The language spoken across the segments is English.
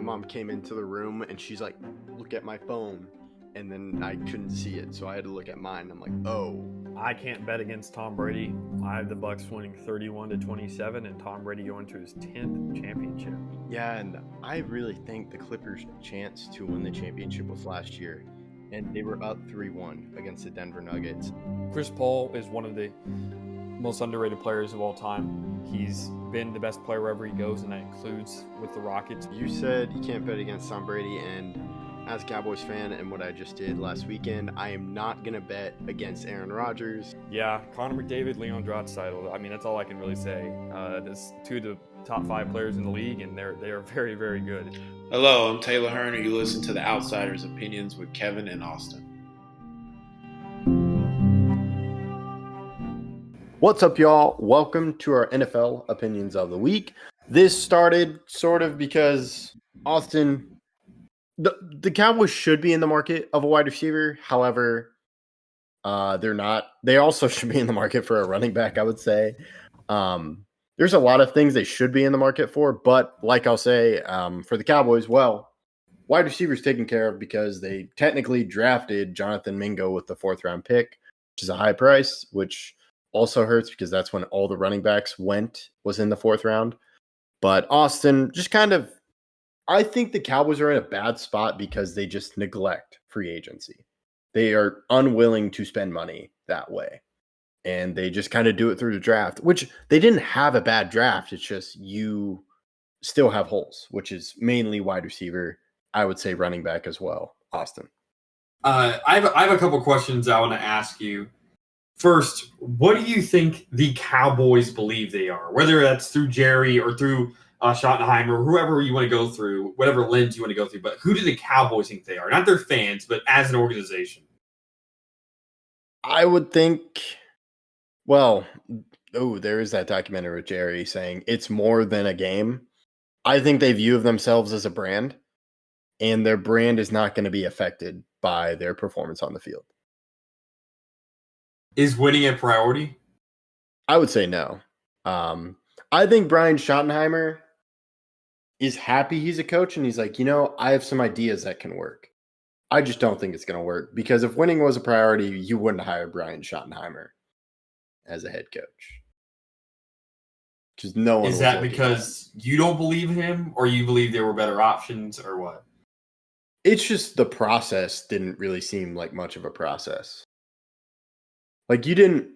mom came into the room and she's like, look at my phone. And then I couldn't see it, so I had to look at mine. I'm like, oh. I can't bet against Tom Brady. I have the Bucks winning 31-27 and Tom Brady going to his 10th championship. Yeah, and I really think the Clippers' chance to win the championship was last year. And they were up 3-1 against the Denver Nuggets. Chris Paul is one of the most underrated players of all time. He's been the best player wherever he goes, and that includes with the Rockets. You said you can't bet against Tom Brady, and as a Cowboys fan and what I just did last weekend, I am not going to bet against Aaron Rodgers. Yeah, Connor McDavid, Leon Draisaitl. I mean, that's all I can really say. There's two of the top 5 players in the league, and they are very, very good. Hello, I'm Taylor Hearn, and you listen to The Outsiders' Opinions with Kevin and Austin. What's up, y'all? Welcome to our NFL Opinions of the Week. This started sort of because Austin... The Cowboys should be in the market of a wide receiver. However, they're not. They also should be in the market for a running back, I would say. There's a lot of things they should be in the market for. But like I'll say, for the Cowboys, well, wide receivers taken care of because they technically drafted Jonathan Mingo with the 4th-round pick, which is a high price, which also hurts because that's when all the running backs was in the 4th round. But Austin, just kind of, I think the Cowboys are in a bad spot because they just neglect free agency. They are unwilling to spend money that way. And they just kind of do it through the draft, which they didn't have a bad draft. It's just you still have holes, which is mainly wide receiver. I would say running back as well. Austin. I have a couple questions I want to ask you. First, what do you think the Cowboys believe they are? Whether that's through Jerry or through Schottenheimer, whoever you want to go through, whatever lens you want to go through, but who do the Cowboys think they are? Not their fans, but as an organization. I would think, well, there is that documentary with Jerry saying it's more than a game. I think they view themselves as a brand, and their brand is not going to be affected by their performance on the field. Is winning a priority? I would say no. I think Brian Schottenheimer is happy he's a coach, and he's like, I have some ideas that can work. I just don't think it's going to work because if winning was a priority, you wouldn't hire Brian Schottenheimer as a head coach. Because no one is that because you don't believe him, or you believe there were better options, or what? It's just the process didn't really seem like much of a process. Like you didn't,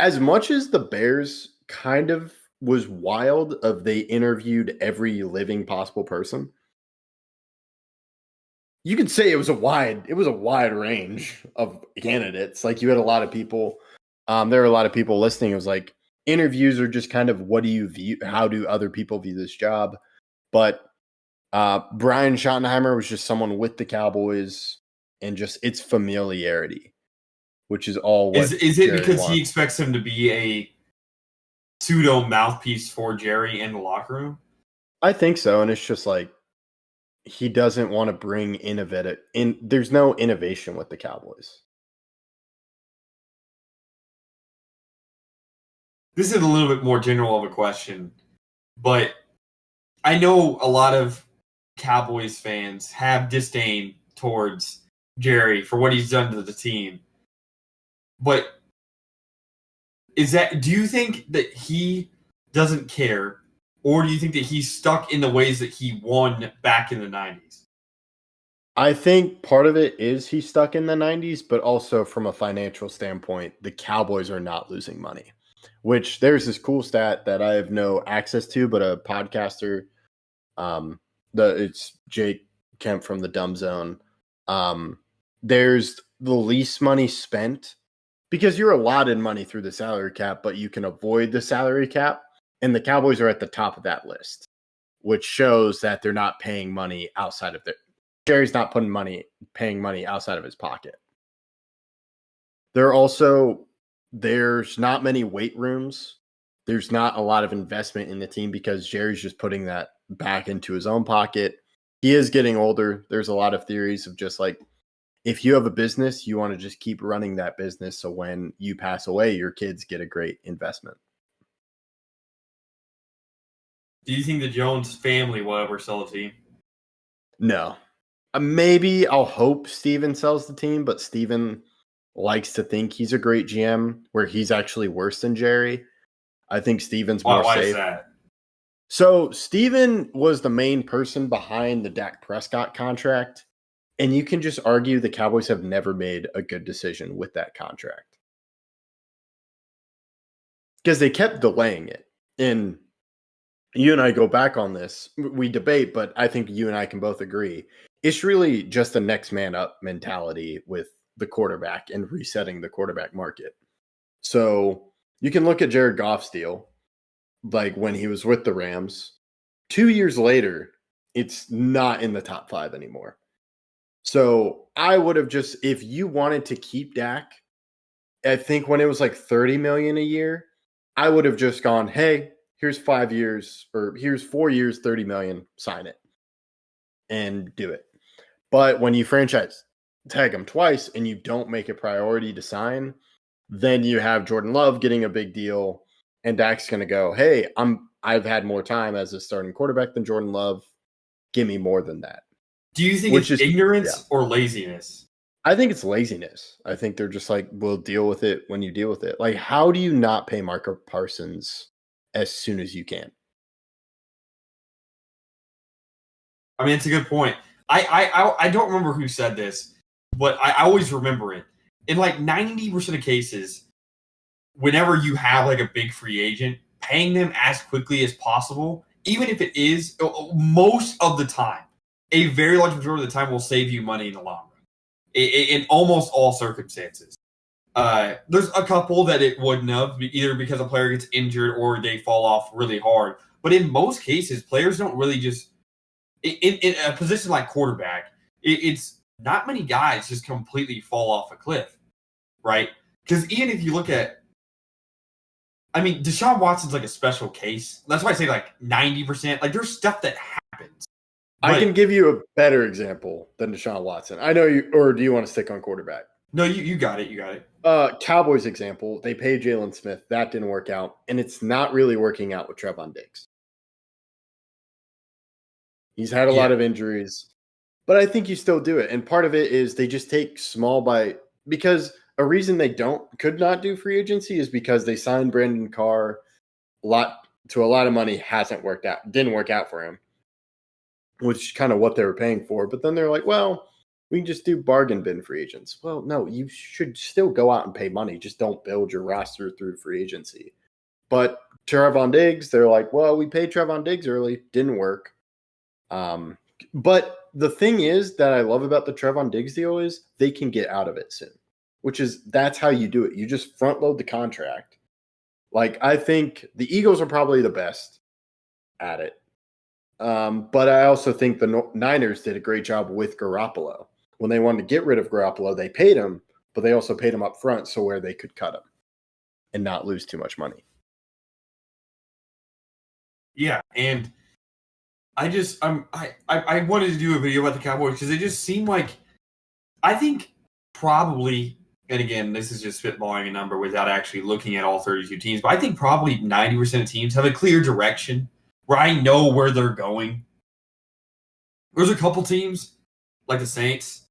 as much as the Bears kind of was wild of they interviewed every living possible person. You could say it was a wide range of candidates. Like you had a lot of people, there were a lot of people listening. It was like interviews are just kind of what do you view? How do other people view this job? But Brian Schottenheimer was just someone with the Cowboys and just its familiarity, which is all. What is it because he expects him to be a pseudo mouthpiece for Jerry in the locker room? I think so, and it's just like he doesn't want to bring there's no innovation with the Cowboys. This is a little bit more general of a question, but I know a lot of Cowboys fans have disdain towards Jerry for what he's done to the team. But do you think that he doesn't care, or do you think that he's stuck in the ways that he won back in the 90s? I think part of it is he's stuck in the 90s, but also from a financial standpoint, the Cowboys are not losing money, which there's this cool stat that I have no access to, but a podcaster, it's Jake Kemp from the Dumb Zone. There's the least money spent because you're allotted money through the salary cap, but you can avoid the salary cap. And the Cowboys are at the top of that list, which shows that they're not paying money outside of Jerry's not paying money outside of his pocket. There's not many weight rooms. There's not a lot of investment in the team because Jerry's just putting that back into his own pocket. He is getting older. There's a lot of theories of just like, if you have a business, you want to just keep running that business. So when you pass away, your kids get a great investment. Do you think the Jones family will ever sell a team? No. Maybe I'll hope Steven sells the team, but Steven likes to think he's a great GM where he's actually worse than Jerry. I think Steven's more Why safe. is that? So Steven was the main person behind the Dak Prescott contract, and you can just argue the Cowboys have never made a good decision with that contract because they kept delaying it. And you and I go back on this. We debate, but I think you and I can both agree. It's really just a next man up mentality with the quarterback and resetting the quarterback market. So you can look at Jared Goff's deal, like when he was with the Rams. 2 years later, it's not in the top 5 anymore. So I would have just, if you wanted to keep Dak, I think when it was like $30 million a year, I would have just gone, hey, here's 5 years, or here's 4 years, $30 million, sign it and do it. But when you franchise tag him twice and you don't make a priority to sign, then you have Jordan Love getting a big deal, and Dak's going to go, hey, I've had more time as a starting quarterback than Jordan Love. Give me more than that. Do you think it's ignorance or laziness? I think it's laziness. I think they're just like, we'll deal with it when you deal with it. Like, how do you not pay Micah Parsons as soon as you can? I mean, it's a good point. I don't remember who said this, but I always remember it. In like 90% of cases, whenever you have like a big free agent, paying them as quickly as possible, even if it is most of the time, a very large majority of the time will save you money in the long run. In almost all circumstances. There's a couple that it wouldn't have, either because a player gets injured or they fall off really hard. But in most cases, players don't really just in a position like quarterback, it's not many guys just completely fall off a cliff, right? Because even if you look at, I mean, Deshaun Watson's like a special case. That's why I say like 90%. Like there's stuff that happens. I can give you a better example than Deshaun Watson. I know you, or do you want to stick on quarterback? No, you got it. You got it. Cowboys example, they paid Jalen Smith. That didn't work out. And it's not really working out with Trevon Diggs. He's had a lot of injuries, but I think you still do it. And part of it is they just take small by, because a reason they could not do free agency is because they signed Brandon Carr to a lot of money, didn't work out for him, which is kind of what they were paying for. But then they're like, well, we can just do bargain bin free agents. Well, no, you should still go out and pay money. Just don't build your roster through free agency. But Trevon Diggs, they're like, well, we paid Trevon Diggs early. Didn't work. But the thing is that I love about the Trevon Diggs deal is they can get out of it soon, that's how you do it. You just front load the contract. Like, I think the Eagles are probably the best at it. But I also think the Niners did a great job with Garoppolo. When they wanted to get rid of Garoppolo, they paid him, but they also paid him up front so where they could cut him and not lose too much money. Yeah, and I wanted to do a video about the Cowboys because they just seem like, I think probably, and again, this is just spitballing a number without actually looking at all 32 teams, but I think probably 90% of teams have a clear direction where I know where they're going. There's a couple teams, like the Saints,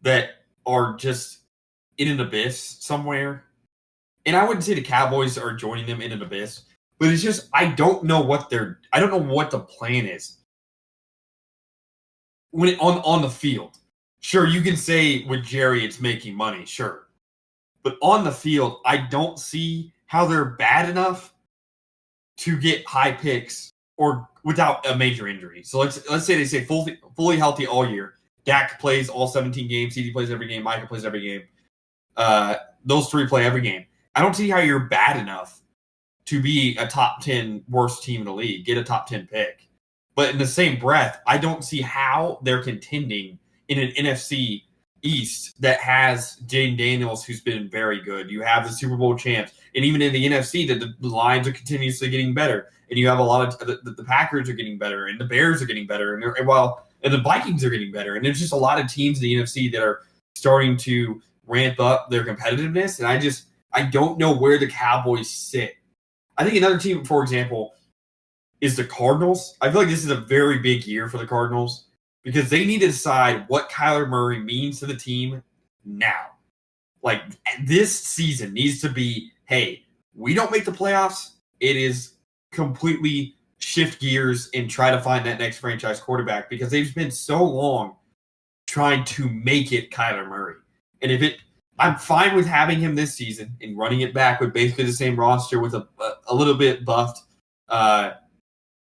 that are just in an abyss somewhere. And I wouldn't say the Cowboys are joining them in an abyss, but it's just, I don't know what the plan is. When on the field. Sure, you can say with Jerry it's making money, sure. But on the field, I don't see how they're bad enough to get high picks or without a major injury. So let's say they say fully healthy all year. Dak plays all 17 games, CD plays every game, Micah plays every game. Those three play every game. I don't see how you're bad enough to be a top 10 worst team in the league, get a top 10 pick. But in the same breath, I don't see how they're contending in an NFC East that has Jaden Daniels, who's been very good. You have the Super Bowl champs. And even in the NFC, the Lions are continuously getting better. And you have a lot of the Packers are getting better, and the Bears are getting better, and the Vikings are getting better. And there's just a lot of teams in the NFC that are starting to ramp up their competitiveness. And I don't know where the Cowboys sit. I think another team, for example, is the Cardinals. I feel like this is a very big year for the Cardinals. because they need to decide what Kyler Murray means to the team now. Like, this season needs to be, hey, we don't make the playoffs. It is completely shift gears and try to find that next franchise quarterback, because they've been so long trying to make it Kyler Murray. And I'm fine with having him this season and running it back with basically the same roster with a little bit buffed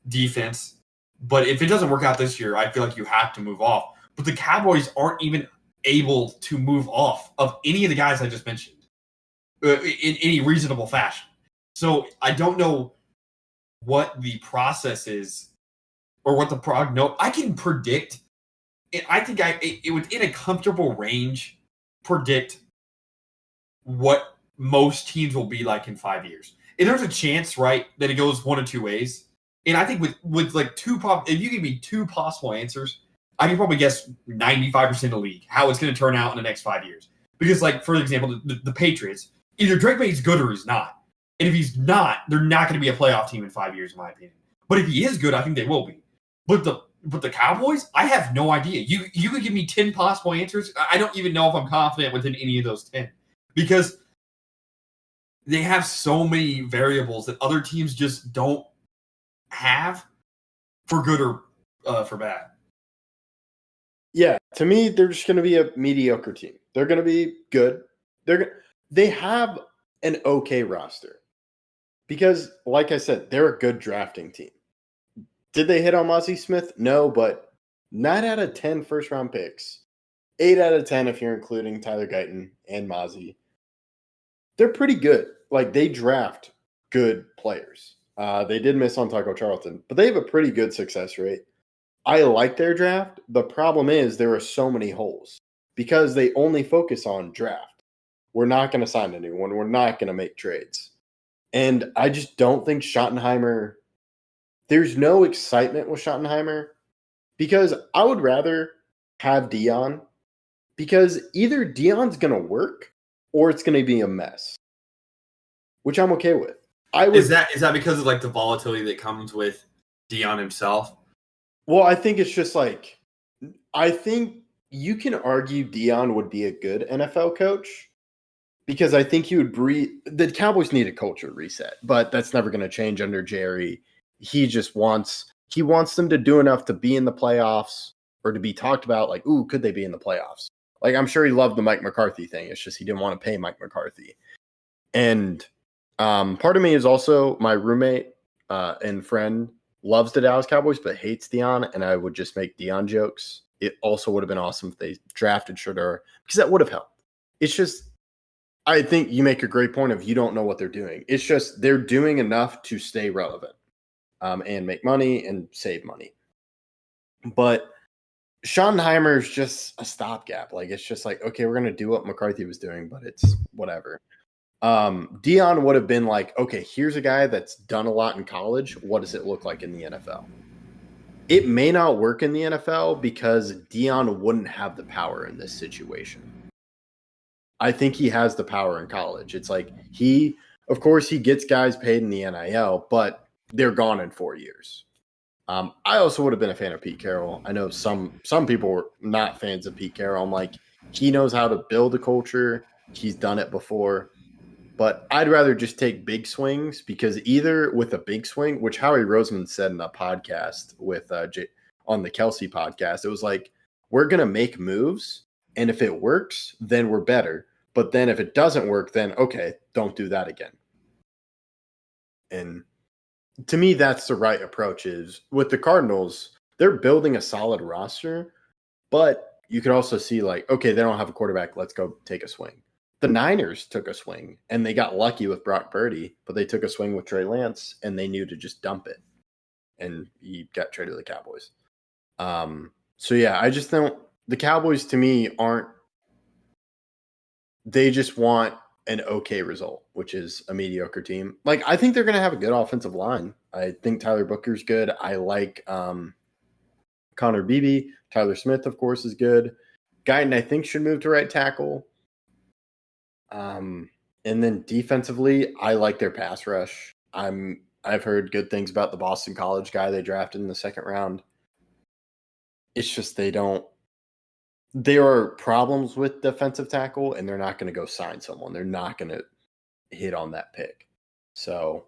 defense. But if it doesn't work out this year, I feel like you have to move off. But the Cowboys aren't even able to move off of any of the guys I just mentioned in any reasonable fashion. So I don't know what the process is or what the prognosis. I can predict. I think it within a comfortable range predict what most teams will be like in 5 years. And there's a chance, right, that it goes one of two ways. And I think with like if you give me two possible answers, I can probably guess 95% of the league how it's going to turn out in the next 5 years. Because, like, for example, the Patriots, either Drake May's good or he's not. And if he's not, they're not going to be a playoff team in 5 years, in my opinion. But if he is good, I think they will be. But the Cowboys, I have no idea. You could give me 10 possible answers. I don't even know if I'm confident within any of those 10. Because they have so many variables that other teams just don't have, for good or for bad. Yeah, to me, they're just going to be a mediocre team. They're going to be good. They have an okay roster because, like I said, they're a good drafting team. Did they hit on Mozzie Smith? No, but 9 out of 10 first-round picks, 8 out of 10 if you're including Tyler Guyton and Mozzie. They're pretty good. Like, they draft good players. They did miss on Taco Charlton, but they have a pretty good success rate. I like their draft. The problem is there are so many holes because they only focus on draft. We're not going to sign anyone. We're not going to make trades. And I just don't think Schottenheimer – there's no excitement with Schottenheimer because I would rather have Dion because either Dion's going to work or it's going to be a mess, which I'm okay with. Is that because of, like, the volatility that comes with Dion himself? Well, I think it's just like, I think you can argue Dion would be a good NFL coach because I think he would breathe. The Cowboys need a culture reset, but that's never going to change under Jerry. He wants them to do enough to be in the playoffs or to be talked about like, ooh, could they be in the playoffs? Like, I'm sure he loved the Mike McCarthy thing. It's just he didn't want to pay Mike McCarthy. And part of me is also my roommate and friend loves the Dallas Cowboys, but hates Dion, and I would just make Dion jokes. It also would have been awesome if they drafted Shedeur, because that would have helped. It's just, I think you make a great point of you don't know what they're doing. It's just they're doing enough to stay relevant and make money and save money. But Schottenheimer is just a stopgap. Like, it's just like, okay, we're going to do what McCarthy was doing, but it's whatever. Dion would have been like, okay, here's a guy that's done a lot in college. What does it look like in the NFL? It may not work in the NFL because Dion wouldn't have the power in this situation. I think he has the power in college. It's like of course, he gets guys paid in the NIL, but they're gone in 4 years. I also would have been a fan of Pete Carroll. I know some people were not fans of Pete Carroll. I'm like, he knows how to build a culture. He's done it before. But I'd rather just take big swings because either with a big swing, which Howie Roseman said in a podcast with on the Kelsey podcast, it was like, we're going to make moves. And if it works, then we're better. But then if it doesn't work, then okay, don't do that again. And to me, that's the right approach. Is with the Cardinals, they're building a solid roster, but you could also see like, okay, they don't have a quarterback. Let's go take a swing. The Niners took a swing, and they got lucky with Brock Purdy, but they took a swing with Trey Lance, and they knew to just dump it, and he got traded to the Cowboys. So, yeah, I just don't – the Cowboys, to me, aren't – they just want an okay result, which is a mediocre team. Like, I think they're going to have a good offensive line. I think Tyler Booker's good. I like Connor Beebe. Tyler Smith, of course, is good. Guyton, I think, should move to right tackle. And then defensively, I like their pass rush. I've heard good things about the Boston College guy they drafted in the second round. It's just there are problems with defensive tackle, and they're not going to go sign someone. They're not going to hit on that pick. So,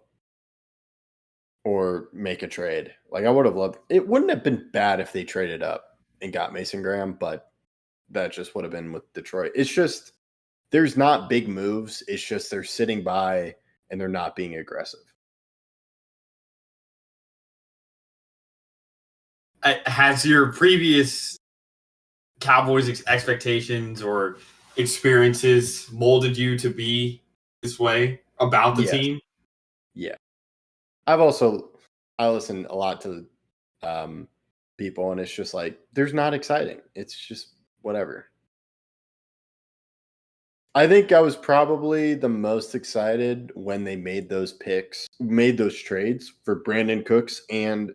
or make a trade. Like, I would have loved it. Wouldn't have been bad if they traded up and got Mason Graham, but that just would have been with Detroit. It's just there's not big moves. It's just they're sitting by and they're not being aggressive. Has your previous Cowboys expectations or experiences molded you to be this way about the Yes. team? Yeah. I listen a lot to people, and it's just like there's not exciting. It's just whatever. I think I was probably the most excited when they made those trades for Brandon Cooks and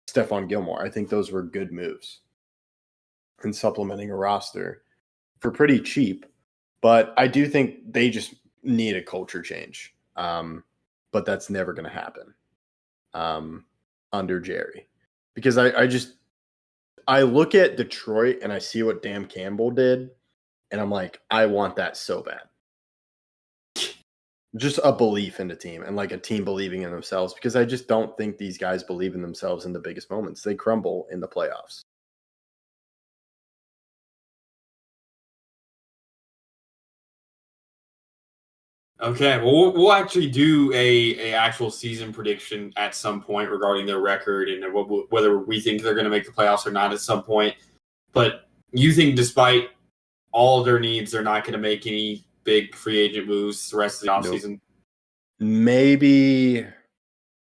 Stephon Gilmore. I think those were good moves in supplementing a roster for pretty cheap. But I do think they just need a culture change. But that's never going to happen under Jerry. Because I look at Detroit and I see what Dan Campbell did, and I'm like, I want that so bad. Just a belief in the team and like a team believing in themselves, because I just don't think these guys believe in themselves in the biggest moments. They crumble in the playoffs. Okay, well, we'll actually do a actual season prediction at some point regarding their record and whether we think they're going to make the playoffs or not at some point. But you think despite all of their needs, they're not going to make any big free agent moves the rest of the offseason? Maybe.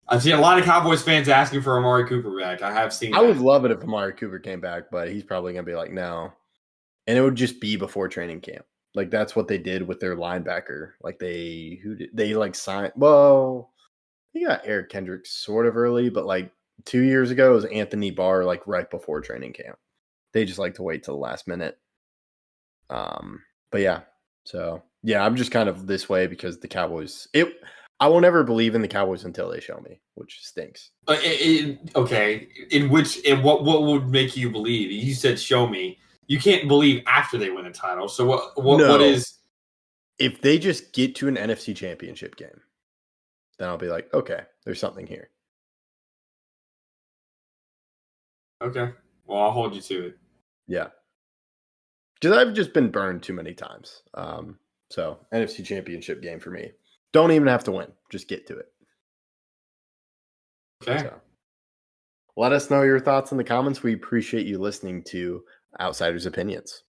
I've seen a lot of Cowboys fans asking for Amari Cooper back. I have seen I that. would love it if Amari Cooper came back, but he's probably going to be like, no. And it would just be before training camp. Like, that's what they did with their linebacker. Like, they signed. Well, he got Eric Kendricks sort of early, but like 2 years ago, it was Anthony Barr, like right before training camp. They just like to wait till the last minute. But yeah, so yeah, I'm just kind of this way because the Cowboys. I will never believe in the Cowboys until they show me, which stinks. Okay, what would make you believe? You said show me. You can't believe after they win a title. So what is? If they just get to an NFC Championship game, then I'll be like, okay, there's something here. Okay, well, I'll hold you to it. Yeah, because I've just been burned too many times. So NFC Championship game for me. Don't even have to win; just get to it. Okay. So, let us know your thoughts in the comments. We appreciate you listening to Outsiders' Opinions.